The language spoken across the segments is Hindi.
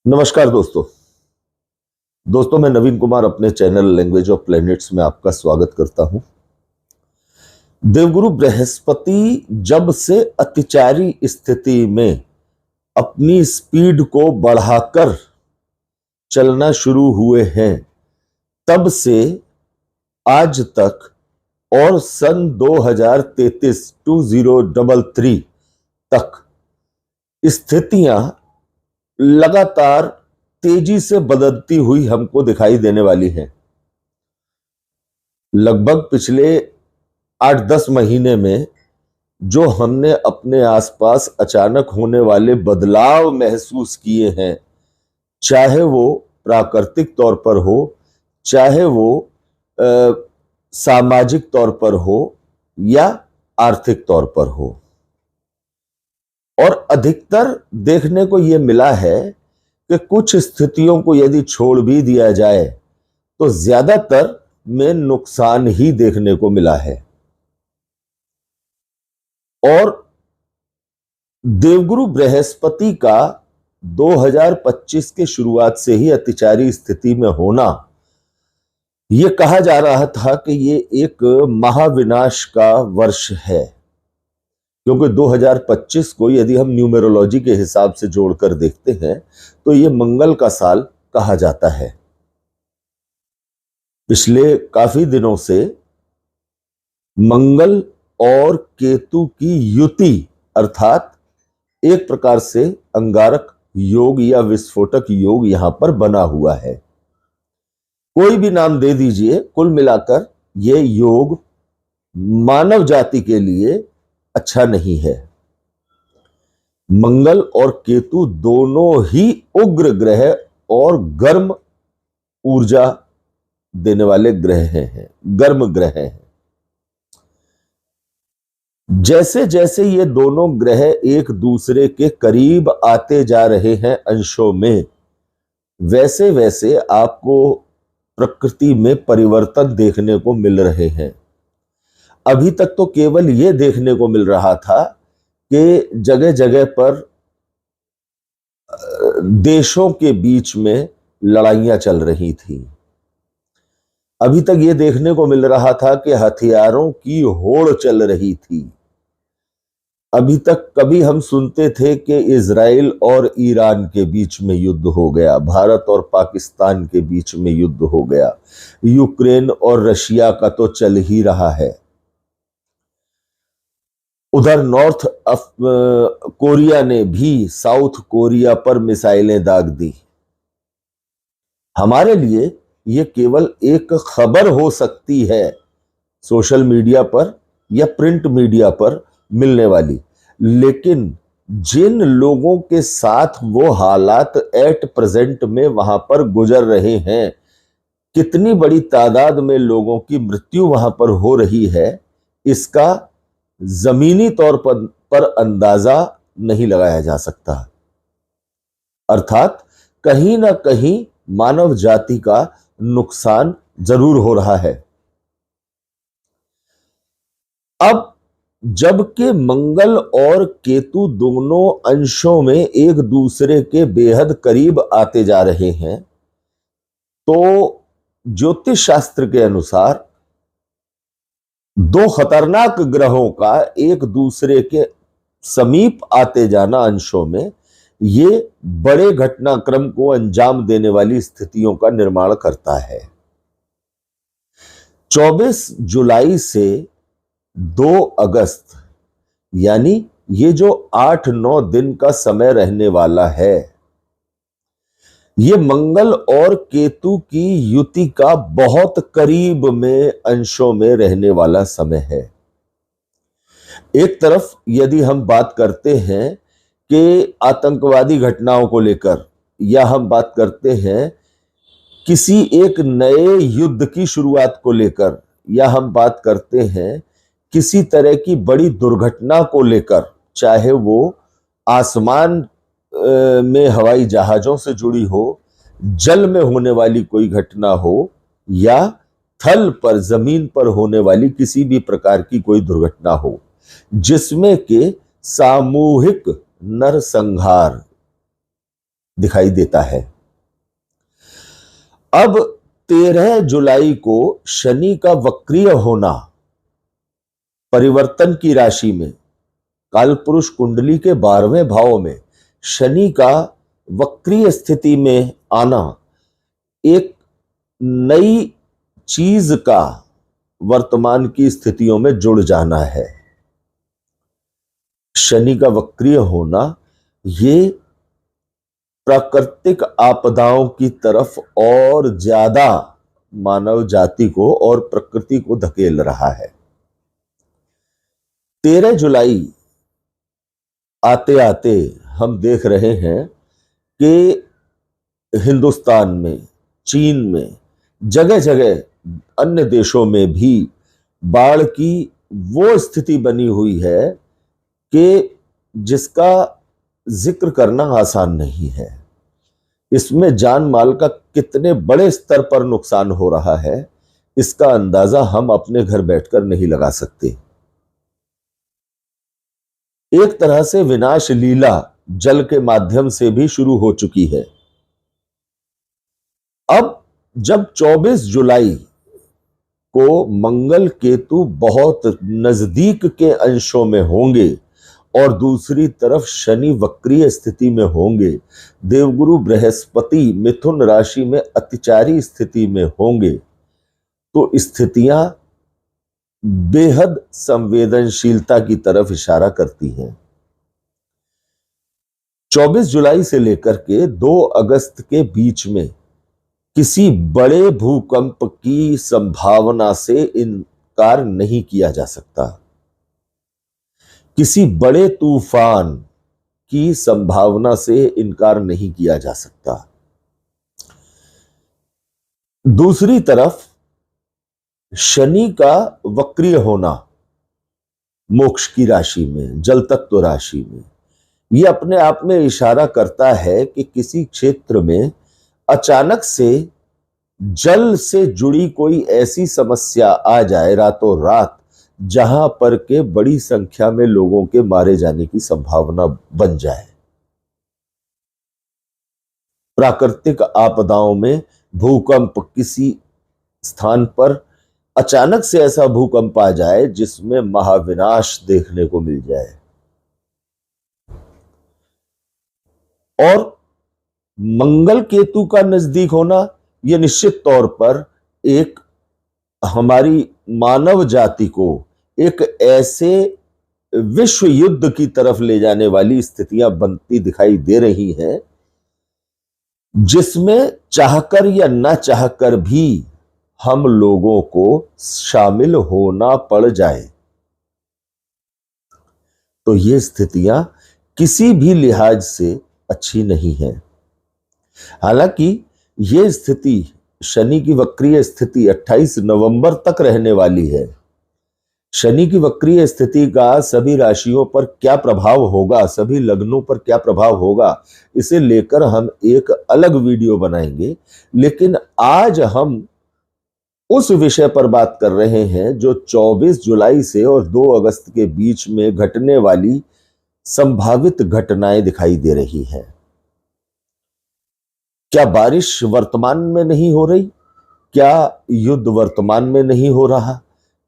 नमस्कार दोस्तों मैं नवीन कुमार अपने चैनल लैंग्वेज ऑफ प्लैनेट्स में आपका स्वागत करता हूं। देवगुरु बृहस्पति जब से अतिचारी स्थिति में अपनी स्पीड को बढ़ाकर चलना शुरू हुए हैं, तब से आज तक और सन 2033 तक स्थितियां लगातार तेजी से बदलती हुई हमको दिखाई देने वाली हैं। लगभग पिछले 8-10 महीने में जो हमने अपने आसपास अचानक होने वाले बदलाव महसूस किए हैं, चाहे वो प्राकृतिक तौर पर हो, चाहे वो सामाजिक तौर पर हो या आर्थिक तौर पर हो, और अधिकतर देखने को यह मिला है कि कुछ स्थितियों को यदि छोड़ भी दिया जाए तो ज्यादातर में नुकसान ही देखने को मिला है। और देवगुरु बृहस्पति का 2025 के शुरुआत से ही अतिचारी स्थिति में होना, यह कहा जा रहा था कि यह एक महाविनाश का वर्ष है, क्योंकि 2025 को यदि हम न्यूमेरोलॉजी के हिसाब से जोड़कर देखते हैं तो यह मंगल का साल कहा जाता है। पिछले काफी दिनों से मंगल और केतु की युति अर्थात एक प्रकार से अंगारक योग या विस्फोटक योग यहां पर बना हुआ है। कोई भी नाम दे दीजिए, कुल मिलाकर यह योग मानव जाति के लिए अच्छा नहीं है। मंगल और केतु दोनों ही उग्र ग्रह और गर्म ऊर्जा देने वाले ग्रह हैं, गर्म ग्रह हैं। जैसे जैसे ये दोनों ग्रह एक दूसरे के करीब आते जा रहे हैं अंशों में, वैसे वैसे आपको प्रकृति में परिवर्तन देखने को मिल रहे हैं। अभी तक तो केवल यह देखने को मिल रहा था कि जगह जगह पर देशों के बीच में लड़ाइयां चल रही थी। अभी तक यह देखने को मिल रहा था कि हथियारों की होड़ चल रही थी। अभी तक कभी हम सुनते थे कि इजराइल और ईरान के बीच में युद्ध हो गया, भारत और पाकिस्तान के बीच में युद्ध हो गया, यूक्रेन और रशिया का तो चल ही रहा है। उधर नॉर्थ कोरिया ने भी साउथ कोरिया पर मिसाइलें दाग दी। हमारे लिए यह केवल एक खबर हो सकती है सोशल मीडिया पर या प्रिंट मीडिया पर मिलने वाली, लेकिन जिन लोगों के साथ वो हालात एट प्रेजेंट में वहां पर गुजर रहे हैं, कितनी बड़ी तादाद में लोगों की मृत्यु वहां पर हो रही है, इसका जमीनी तौर पर अंदाजा नहीं लगाया जा सकता। अर्थात कहीं ना कहीं मानव जाति का नुकसान जरूर हो रहा है। अब जबकि मंगल और केतु दोनों अंशों में एक दूसरे के बेहद करीब आते जा रहे हैं, तो ज्योतिष शास्त्र के अनुसार दो खतरनाक ग्रहों का एक दूसरे के समीप आते जाना अंशों में ये बड़े घटनाक्रम को अंजाम देने वाली स्थितियों का निर्माण करता है। 24 जुलाई से 2 अगस्त यानी ये जो 8-9 दिन का समय रहने वाला है, ये मंगल और केतु की युति का बहुत करीब में अंशों में रहने वाला समय है। एक तरफ यदि हम बात करते हैं कि आतंकवादी घटनाओं को लेकर, या हम बात करते हैं किसी एक नए युद्ध की शुरुआत को लेकर, या हम बात करते हैं किसी तरह की बड़ी दुर्घटना को लेकर, चाहे वो आसमान में हवाई जहाजों से जुड़ी हो, जल में होने वाली कोई घटना हो, या थल पर जमीन पर होने वाली किसी भी प्रकार की कोई दुर्घटना हो, जिसमें के सामूहिक नरसंहार दिखाई देता है। अब 13 जुलाई को शनि का वक्रीय होना परिवर्तन की राशि में, कालपुरुष कुंडली के 12वें भाव में शनि का वक्रीय स्थिति में आना एक नई चीज का वर्तमान की स्थितियों में जुड़ जाना है। शनि का वक्रीय होना ये प्राकृतिक आपदाओं की तरफ और ज्यादा मानव जाति को और प्रकृति को धकेल रहा है। 13 जुलाई आते आते हम देख रहे हैं कि हिंदुस्तान में, चीन में, जगह जगह अन्य देशों में भी बाढ़ की वो स्थिति बनी हुई है कि जिसका जिक्र करना आसान नहीं है। इसमें जान माल का कितने बड़े स्तर पर नुकसान हो रहा है, इसका अंदाजा हम अपने घर बैठकर नहीं लगा सकते। एक तरह से विनाश लीला जल के माध्यम से भी शुरू हो चुकी है। अब जब 24 जुलाई को मंगल केतु बहुत नजदीक के अंशों में होंगे और दूसरी तरफ शनि वक्रीय स्थिति में होंगे, देवगुरु बृहस्पति मिथुन राशि में अतिचारी स्थिति में होंगे, तो स्थितियां बेहद संवेदनशीलता की तरफ इशारा करती हैं। 24 जुलाई से लेकर के 2 अगस्त के बीच में किसी बड़े भूकंप की संभावना से इनकार नहीं किया जा सकता। किसी बड़े तूफान की संभावना से इनकार नहीं किया जा सकता। दूसरी तरफ शनि का वक्रीय होना मोक्ष की राशि में, जल तत्व राशि में, यह अपने आप में इशारा करता है कि किसी क्षेत्र में अचानक से जल से जुड़ी कोई ऐसी समस्या आ जाए रातों रात, जहां पर के बड़ी संख्या में लोगों के मारे जाने की संभावना बन जाए। प्राकृतिक आपदाओं में भूकंप, किसी स्थान पर अचानक से ऐसा भूकंप आ जाए जिसमें महाविनाश देखने को मिल जाए। और मंगल केतु का नजदीक होना यह निश्चित तौर पर एक हमारी मानव जाति को एक ऐसे विश्व युद्ध की तरफ ले जाने वाली स्थितियां बनती दिखाई दे रही हैं, जिसमें चाहकर या न चाहकर भी हम लोगों को शामिल होना पड़ जाए। तो ये स्थितियां किसी भी लिहाज से अच्छी नहीं है। हालांकि यह स्थिति, शनि की वक्रीय स्थिति 28 नवंबर तक रहने वाली है। शनि की वक्रीय स्थिति का सभी राशियों पर क्या प्रभाव होगा, सभी लग्नों पर क्या प्रभाव होगा, इसे लेकर हम एक अलग वीडियो बनाएंगे। लेकिन आज हम उस विषय पर बात कर रहे हैं जो 24 जुलाई से और 2 अगस्त के बीच में घटने वाली संभावित घटनाएं दिखाई दे रही हैं। क्या बारिश वर्तमान में नहीं हो रही? क्या युद्ध वर्तमान में नहीं हो रहा?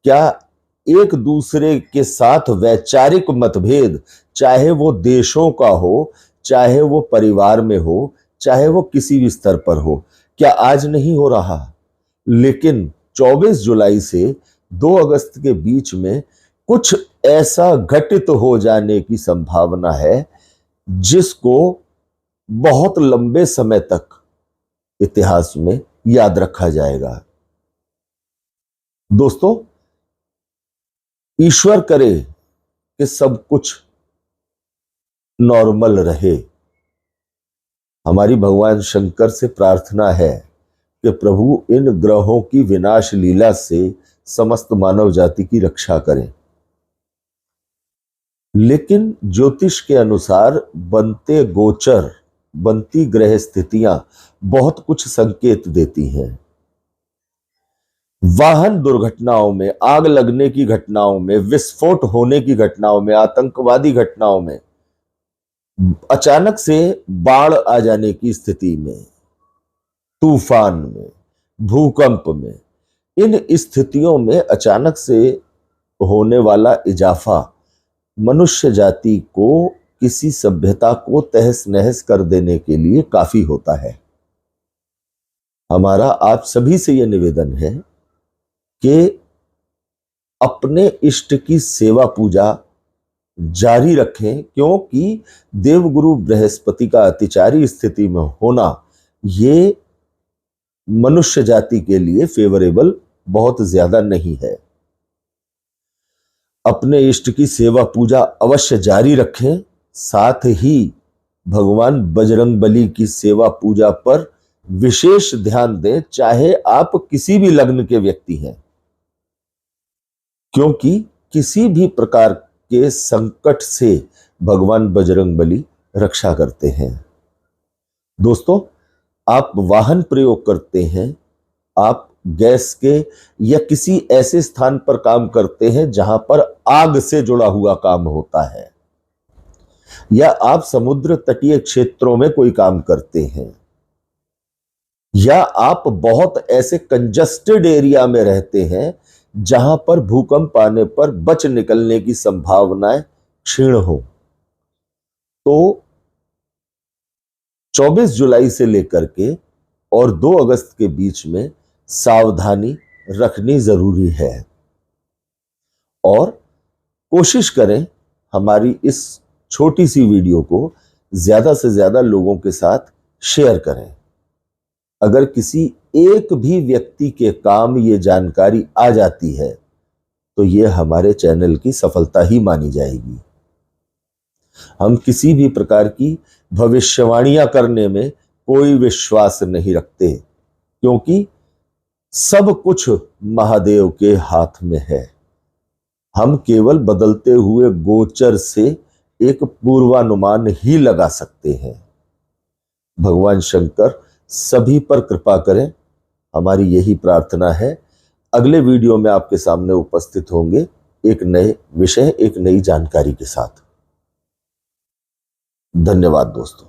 क्या एक दूसरे के साथ वैचारिक मतभेद, चाहे वो देशों का हो, चाहे वो परिवार में हो, चाहे वो किसी भी स्तर पर हो, क्या आज नहीं हो रहा? लेकिन 24 जुलाई से 2 अगस्त के बीच में कुछ ऐसा घटित हो जाने की संभावना है जिसको बहुत लंबे समय तक इतिहास में याद रखा जाएगा। दोस्तों, ईश्वर करे कि सब कुछ नॉर्मल रहे। हमारी भगवान शंकर से प्रार्थना है कि प्रभु इन ग्रहों की विनाश लीला से समस्त मानव जाति की रक्षा करें। लेकिन ज्योतिष के अनुसार बनते गोचर, बनती ग्रह स्थितियां बहुत कुछ संकेत देती हैं। वाहन दुर्घटनाओं में, आग लगने की घटनाओं में, विस्फोट होने की घटनाओं में, आतंकवादी घटनाओं में अचानक से बाढ़ आ जाने की स्थिति में, तूफान में, भूकंप में, इन स्थितियों में अचानक से होने वाला इजाफा मनुष्य जाति को, किसी सभ्यता को तहस नहस कर देने के लिए काफी होता है। हमारा आप सभी से यह निवेदन है कि अपने इष्ट की सेवा पूजा जारी रखें, क्योंकि देवगुरु बृहस्पति का अतिचारी स्थिति में होना ये मनुष्य जाति के लिए फेवरेबल बहुत ज्यादा नहीं है। अपने इष्ट की सेवा पूजा अवश्य जारी रखें, साथ ही भगवान बजरंगबली की सेवा पूजा पर विशेष ध्यान दें, चाहे आप किसी भी लग्न के व्यक्ति हैं, क्योंकि किसी भी प्रकार के संकट से भगवान बजरंगबली रक्षा करते हैं। दोस्तों, आप वाहन प्रयोग करते हैं, आप गैस के या किसी ऐसे स्थान पर काम करते हैं जहां पर आग से जुड़ा हुआ काम होता है, या आप समुद्र तटीय क्षेत्रों में कोई काम करते हैं, या आप बहुत ऐसे कंजस्टेड एरिया में रहते हैं जहां पर भूकंप आने पर बच निकलने की संभावनाएं क्षीण हो, तो 24 जुलाई से लेकर के और 2 अगस्त के बीच में सावधानी रखनी जरूरी है। और कोशिश करें हमारी इस छोटी सी वीडियो को ज्यादा से ज्यादा लोगों के साथ शेयर करें। अगर किसी एक भी व्यक्ति के काम ये जानकारी आ जाती है तो ये हमारे चैनल की सफलता ही मानी जाएगी। हम किसी भी प्रकार की भविष्यवाणियां करने में कोई विश्वास नहीं रखते, क्योंकि सब कुछ महादेव के हाथ में है। हम केवल बदलते हुए गोचर से एक पूर्वानुमान ही लगा सकते हैं। भगवान शंकर सभी पर कृपा करें, हमारी यही प्रार्थना है। अगले वीडियो में आपके सामने उपस्थित होंगे एक नए विषय, एक नई जानकारी के साथ। धन्यवाद दोस्तों।